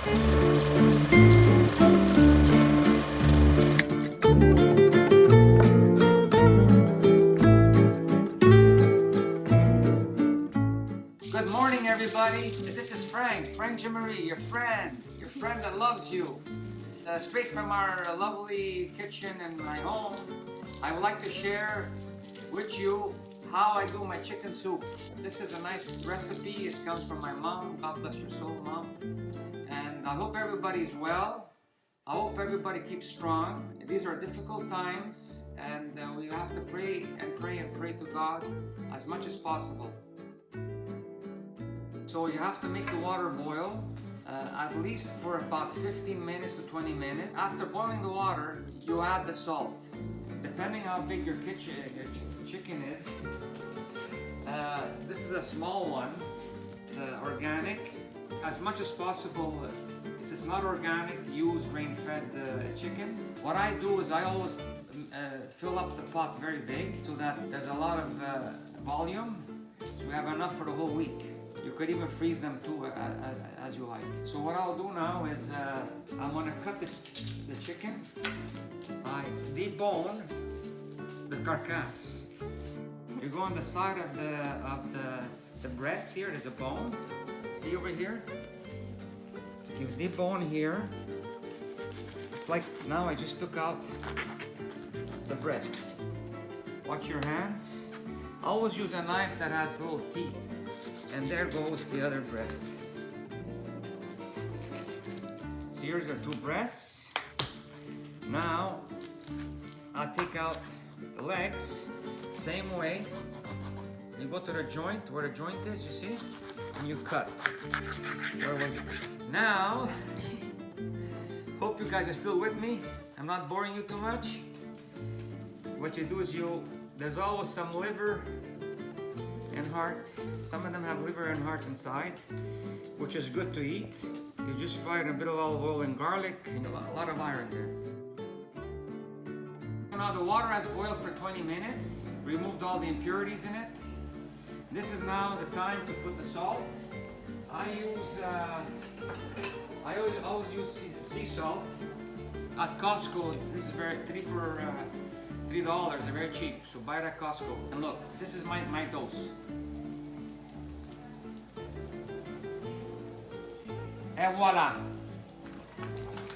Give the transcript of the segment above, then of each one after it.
Good morning, everybody. This is Frank Jimmery, your friend that loves you. Straight from our lovely kitchen and my home, I would like to share with you how I do my chicken soup. This is a nice recipe. It comes from my mom. God bless your soul, Mom. And I hope everybody's well. I hope everybody keeps strong. These are difficult times, and we have to pray and pray and pray to God as much as possible. So you have to make the water boil at least for about 15 minutes to 20 minutes. After boiling the water, you add the salt. Depending how big your chicken is. This is a small one. It's organic. As much as possible, if it's not organic, use grain-fed chicken. What I do is I always fill up the pot very big so that there's a lot of volume, so we have enough for the whole week. You could even freeze them too, as you like. So what I'll do now is I'm gonna cut the chicken. I debone the carcass. You go on the side of the breast here. There's a bone. See over here? You debone here. It's like now I just took out the breast. Watch your hands. Always use a knife that has little teeth. And there goes the other breast. So here's the two breasts. Now I'll take out the legs, same way. You go to the joint, where the joint is, you see? And you cut. Where was it? Now, hope you guys are still with me. I'm not boring you too much. What you do is there's always some liver and heart. Some of them have liver and heart inside, which is good to eat. You just fry it in a bit of olive oil and garlic, and a lot of iron there. Now the water has boiled for 20 minutes. Removed all the impurities in it. This is now the time to put the salt. I always use sea salt. At Costco, this is $3 for $3. They're very cheap, so buy it at Costco. And look, this is my dose. And voila.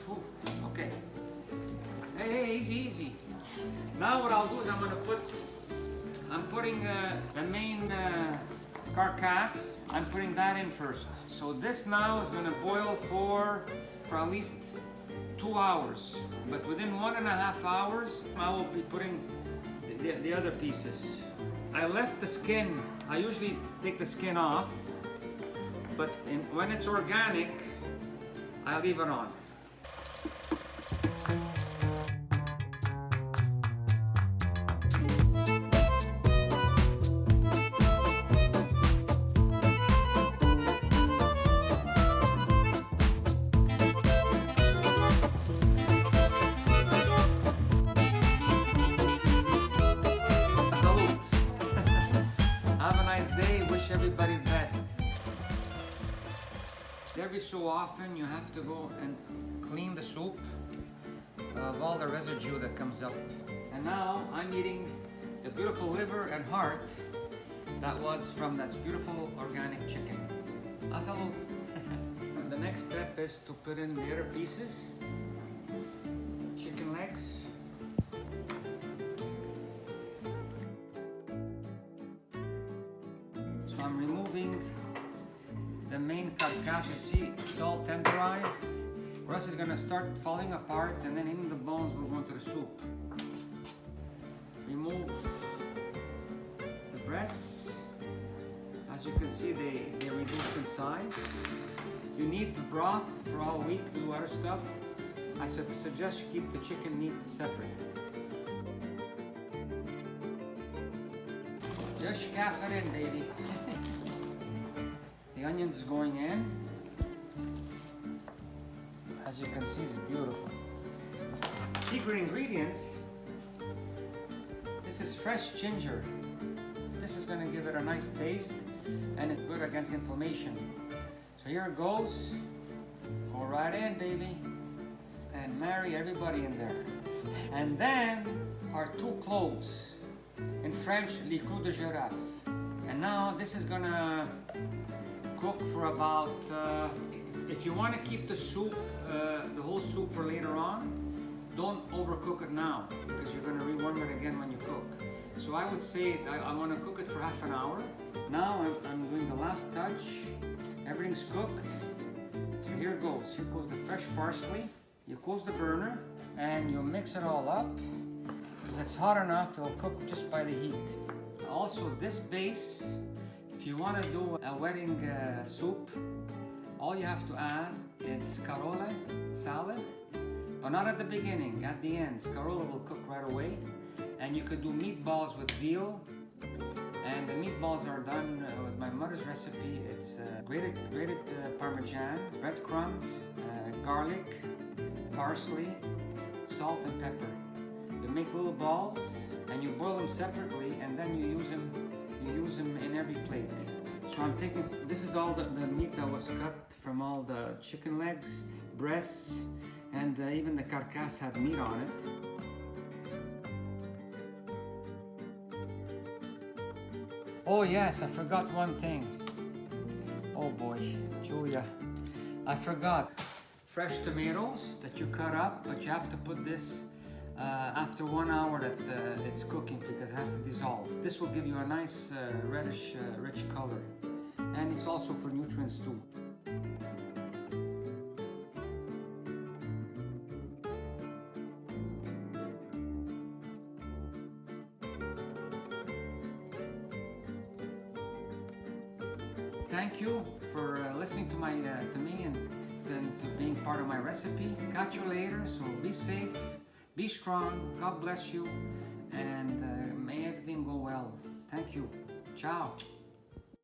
Ooh, okay. Hey, easy. Now what I'll do is I'm putting the main carcass. I'm putting that in first. So this now is gonna boil for at least 2 hours. But within 1.5 hours, I will be putting the other pieces. I left the skin. I usually take the skin off, but when it's organic, I leave it on. Have a nice day. Wish everybody the best. Every so often you have to go and clean the soup of all the residue that comes up. And now I'm eating the beautiful liver and heart that was from that beautiful organic chicken. Salud. The next step is to put in the other pieces. Chicken legs. So I'm removing the main carcass. You see, it's all tenderized, or else it's gonna start falling apart, and then even the bones will go into the soup. Remove the breasts. As you can see, they reduced in size. You need the broth for all week to do other stuff. I suggest you keep the chicken meat separate. Just Schiaff it in, baby. The onions is going in. As you can see, it's beautiful. Secret ingredients. This is fresh ginger. This is gonna give it a nice taste, and it's good against inflammation. So here it goes. All right. right in, baby. And marry everybody in there. And then our two cloves. In French, les clous de giraffe. And now this is gonna cook for about, if you want to keep the soup, the whole soup for later on, don't overcook it now because you're gonna rewarm it again when you cook. So I would say I want to cook it for half an hour. Now I'm doing the last touch. Everything's cooked. So here goes. Here goes the fresh parsley. You close the burner and you mix it all up. Because it's hot enough, it'll cook just by the heat. Also, this base, if you want to do a wedding soup, all you have to add is scarole salad, but not at the beginning, at the end. Scarole will cook right away. And you could do meatballs with veal. And the meatballs are done with my mother's recipe. It's grated Parmesan, breadcrumbs, garlic, parsley, salt and pepper. You make little balls and you boil them separately, and then you use them in every plate. So I'm taking, this is all the meat that was cut from all the chicken legs, breasts, and even the carcass had meat on it. Oh yes, I forgot one thing. Oh boy, Julia. I forgot. Fresh tomatoes that you cut up, but you have to put this after 1 hour that it's cooking because it has to dissolve. This will give you a nice reddish, rich color. And it's also for nutrients too. Thank you for listening to me and to being part of my recipe. Catch you later, so be safe, be strong, God bless you, and may everything go well. Thank you. Ciao.